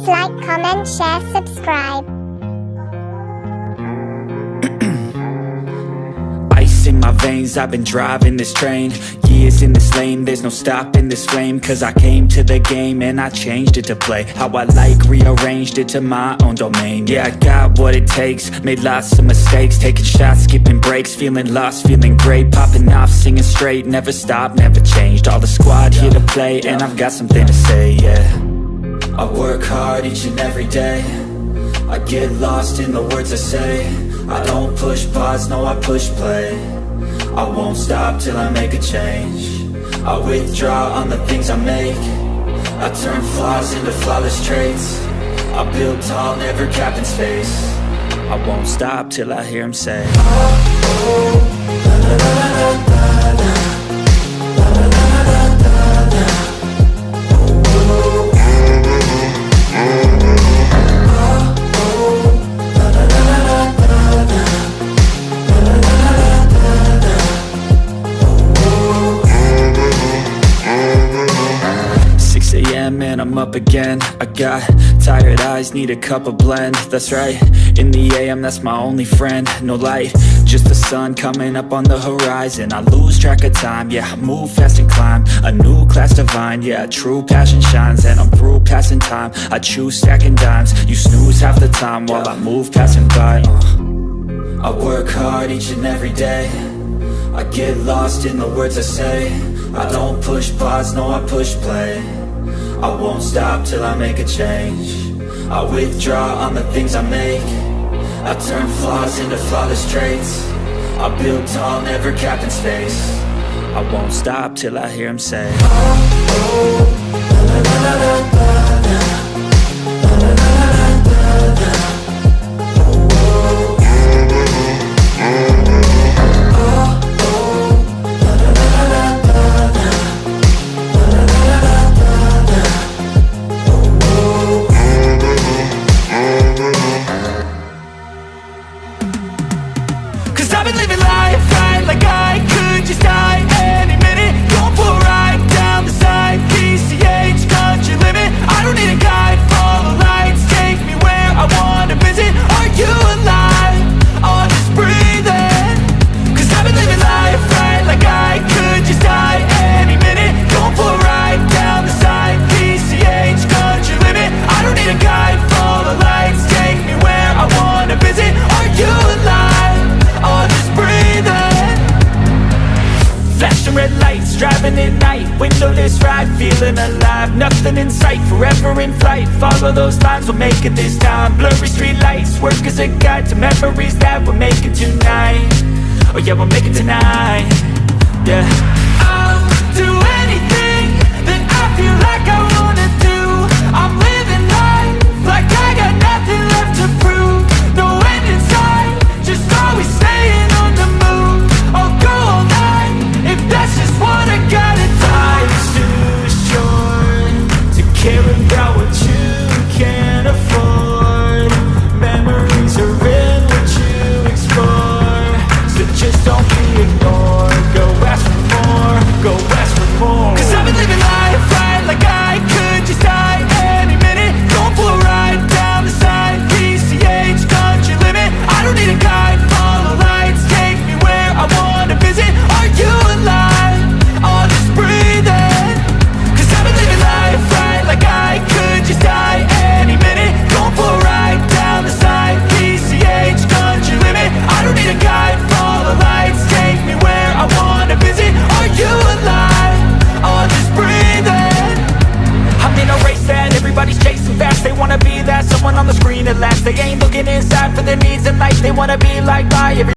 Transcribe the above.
Please like, comment, share, subscribe. Ice in my veins, I've been driving this train. Years in this lane, there's no stopping this flame. Cause I came to the game and I changed it to play how I like, rearranged it to my own domain. Yeah, I got what it takes, made lots of mistakes, taking shots, skipping breaks, feeling lost, feeling great, popping off, singing straight, never stopped, never changed. All the squad here to play and I've got something to say, yeah. I work hard each and every day, I get lost in the words I say. I don't push pause, no I push play. I won't stop till I make a change. I withdraw on the things I make. I turn flaws into flawless traits. I build tall, never capped in space. I won't stop till I hear him say, oh, oh, la, la, la, la, la, la. And I'm up again. I got tired eyes, need a cup of blend. That's right, in the AM, that's my only friend. No light, just the sun coming up on the horizon. I lose track of time, yeah, I move fast and climb a new class divine, yeah, true passion shines. And I'm through passing time, I choose stacking dimes. You snooze half the time while I move passing by. I work hard each and every day, I get lost in the words I say. I don't push pause, no I push play. I won't stop till I make a change. I withdraw on the things I make. I turn flaws into flawless traits. I build tall, never capped in space. I won't stop till I hear him say, oh, oh, la, la, la, la, la, la. I've been living life right like I could just die any minute. Going for a ride down the side, PCH, country limit. I don't need a guide, follow lights, take me where I wanna visit. Are you alive? Or just breathing? Cause I've been living life right like I could just die any minute. Going for a ride down the side, PCH, country limit. I don't need a guide, follow lights, take me where I wanna visit. Are you alive? Or just breathing? Flashing red lights, driving at night, windowless ride, feeling alive. Nothing in sight, forever in flight. Follow those lines, we'll make it this time. Blurry street lights, work as a guide to memories that we'll make it tonight. Oh yeah, we'll make it tonight. Yeah, I'll do anything that I feel like I wanna do. I'm living life like I got nothing left to prove. No end in sight, just always staying on the move. I'll go all night if that's just what I gotta do. Life's too short to care about what you can't afford. Memories are in what you explore, so just don't be ignored. Go ask for more, go ask for more. Cause I've been living life right like I could just die any minute. Going for a ride down the side, PCH, country limit. I don't need a guide, follow lights, take me where I wanna visit. Are you alive? Or just breathing? Cause I've been living life right like I could just die any minute. Going for a ride down the side, PCH, country limit. I don't need a guide, follow lights, take me where I wanna visit. Are you alive? Or just breathing? I'm in a race that everybody's chasing fast. They wanna be that someone on the screen at last. They ain't looking inside for their needs in life. They wanna be like by every